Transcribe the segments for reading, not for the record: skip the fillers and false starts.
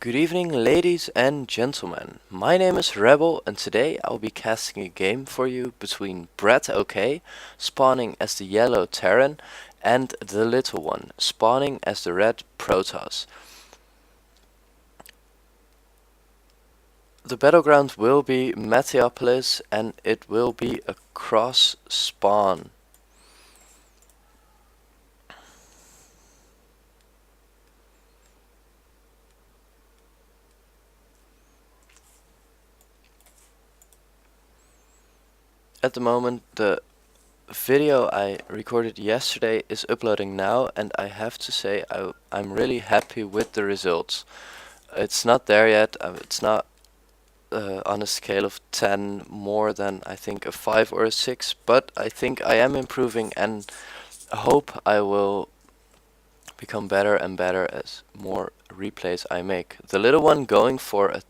Good evening, ladies and gentlemen. My name is Rebel, and today I'll be casting a game for you between BratOK, spawning as the yellow Terran, and TheLittleOne, spawning as the red Protoss. The battleground will be Meteopolis, and it will be a cross spawn. At the moment, the video I recorded yesterday is uploading now, and I have to say I'm really happy with the results. It's not there yet, it's not on a scale of 10 more than I think a 5 or a 6, but I think I am improving, and I hope I will become better and better as more replays I make. The little one going for a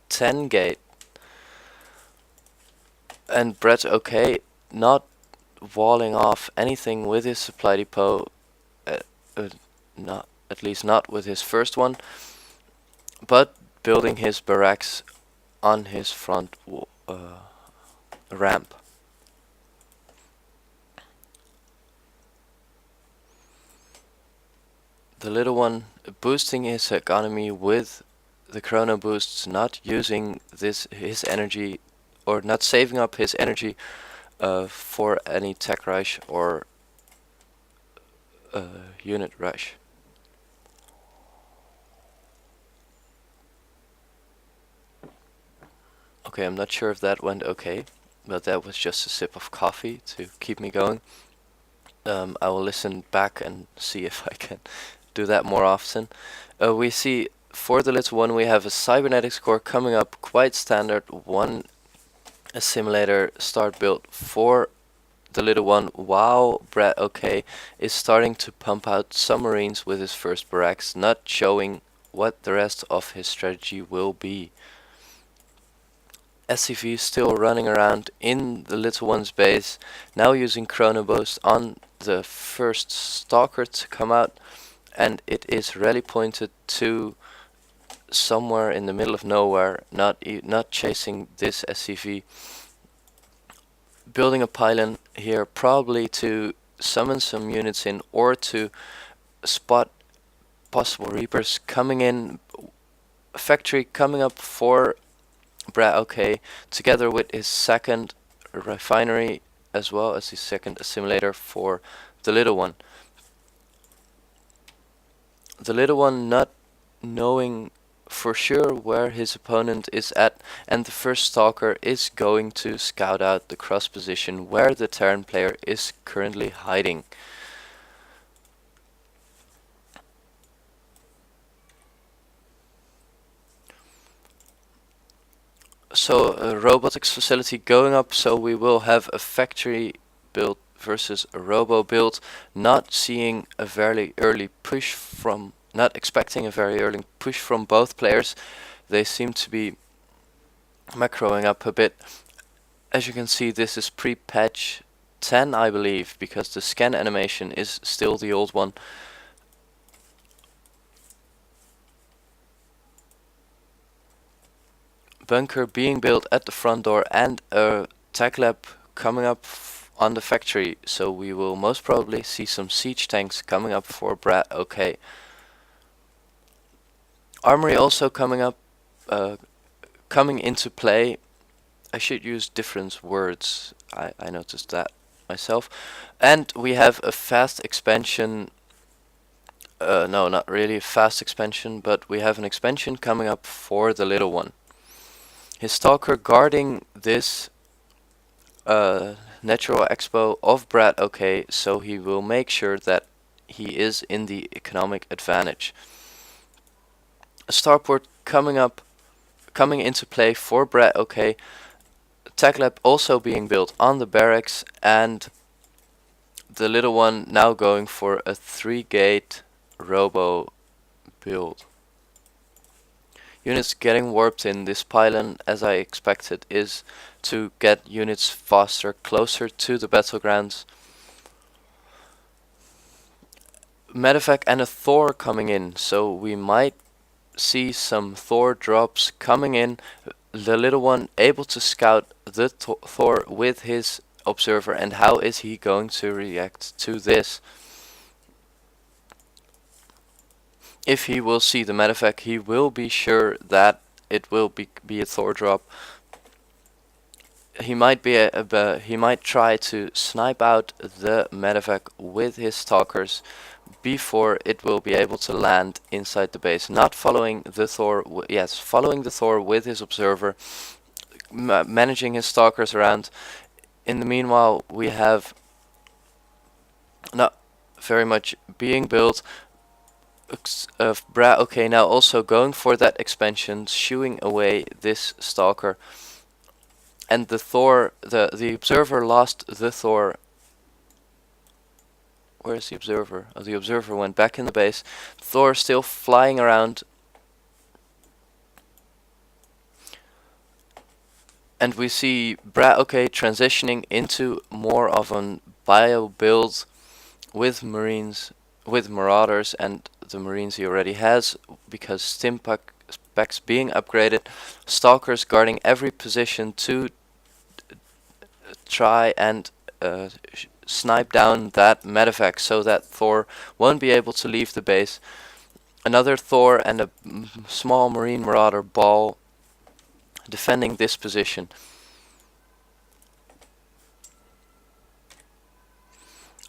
10 gate, and BratOK not walling off anything with his supply depot, not at least not with his first one, but building his barracks on his front ramp. The little one boosting his economy with the chrono boosts, not using his energy, or not saving up his energy for any tech rush or unit rush. Okay, I'm not sure if that went okay, but that was just a sip of coffee to keep me going. I will listen back and see if I can do that more often. We see for the little one we have a cybernetics core coming up, quite standard, one assimilator start build for the little one, while BratOK is starting to pump out submarines with his first barracks, not showing what the rest of his strategy will be. SCV still running around in the little one's base, now using chrono boost on the first stalker to come out, and it is rally pointed to somewhere in the middle of nowhere, not chasing this SCV. Building a pylon here, probably to summon some units in, or to spot possible reapers coming in. A factory coming up for BratOK, together with his second refinery, as well as his second assimilator for the little one. The little one not knowing for sure where his opponent is at, and the first stalker is going to scout out the cross position where the Terran player is currently hiding. So a robotics facility going up, so we will have a factory build versus a robo build, not seeing a very early push from, not expecting a very early push from both players. They seem to be macroing up a bit. As you can see, this is pre-patch 10, I believe, because the scan animation is still the old one. Bunker being built at the front door, and a tech lab coming up on the factory, so we will most probably see some siege tanks coming up for BratOK. Armory also coming up, coming into play. I should use different words, I noticed that myself. And we have a fast expansion, no, not really a fast expansion, but we have an expansion coming up for the little one. His stalker guarding this natural expo of BratOK, so he will make sure that he is in the economic advantage. A starport coming into play for BratOK. Tech lab also being built on the barracks, and the little one now going for a 3-gate robo build. Units getting warped in. This pylon, as I expected, is to get units faster, closer to the battlegrounds. Medevac and a Thor coming in, so we might see some Thor drops coming in. The little one able to scout the Thor with his observer, and how is he going to react to this? If he will see the medevac, he will be sure that it will be a Thor drop. He might he might try to snipe out the medevac with his stalkers before it will be able to land inside the base. Not following the Thor, yes, following the Thor with his observer, managing his stalkers around. In the meanwhile, we have not very much being built. BratOK now also going for that expansion, shooing away this stalker. And the Thor, the observer lost the Thor. Where's the observer? Oh, the observer went back in the base. Thor still flying around. And we see BratOK transitioning into more of an bio build with Marines, with Marauders, and the Marines he already has, because Stimpaks being upgraded, Stalkers guarding every position to try and snipe down that medevac so that Thor won't be able to leave the base. Another Thor and a small Marine Marauder ball defending this position.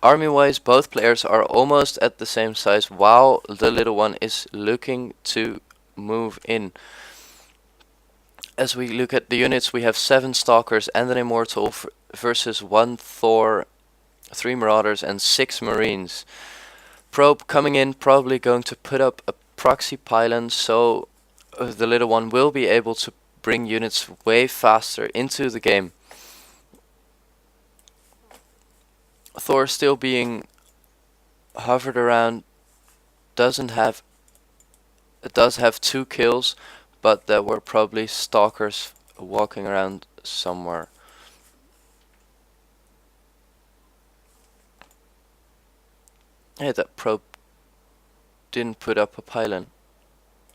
Army-wise, both players are almost at the same size, while the little one is looking to move in. As we look at the units, we have 7 Stalkers and an Immortal versus 1 Thor, 3 Marauders and 6 Marines. Probe coming in, probably going to put up a proxy pylon, so the little one will be able to bring units way faster into the game. Thor still being hovered around, does have 2 kills, but there were probably Stalkers walking around somewhere. Hey, that probe didn't put up a pylon.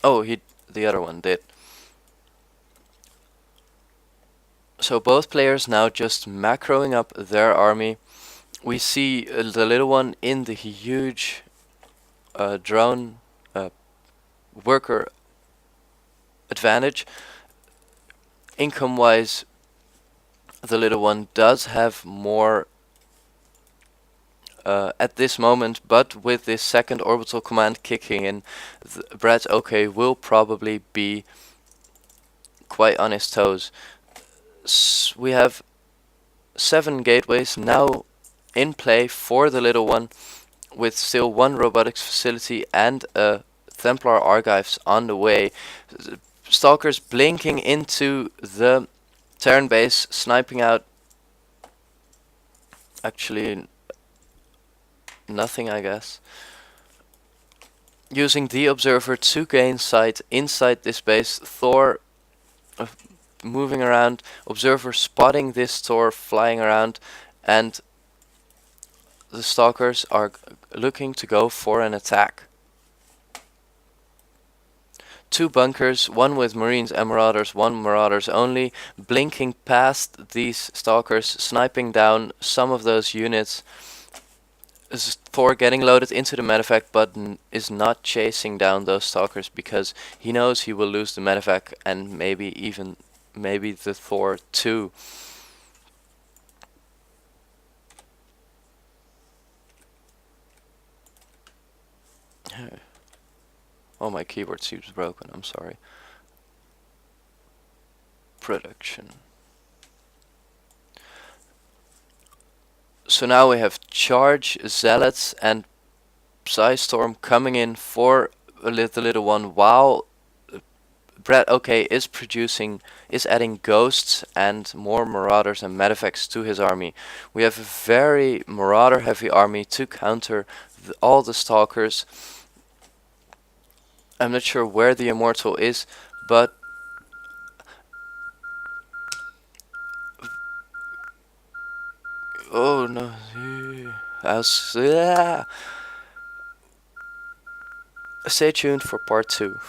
Oh, the other one did. So both players now just macroing up their army. We see the little one in the huge drone worker advantage. Income-wise, the little one does have more at this moment, but with this second orbital command kicking in, BratOK will probably be quite on his toes. We have 7 gateways now in play for the little one, with still 1 robotics facility and a Templar Archives on the way. Stalkers blinking into the Terran base, sniping out actually nothing, I guess. Using the observer to gain sight inside this base. Thor moving around, observer spotting this Thor flying around, and the Stalkers are looking to go for an attack. 2 bunkers, 1 with Marines and Marauders, 1 Marauders only, blinking past these Stalkers, sniping down some of those units. Thor getting loaded into the medevac, but is not chasing down those Stalkers because he knows he will lose the medevac and maybe the Thor too. Oh, my keyboard seems broken, I'm sorry. Production. So now we have Charge, Zealots and Psystorm coming in for the little one, while BratOK is adding Ghosts and more Marauders and Medevacs to his army. We have a very Marauder heavy army to counter all the Stalkers. I'm not sure where the Immortal is, but oh no, stay tuned for part 2.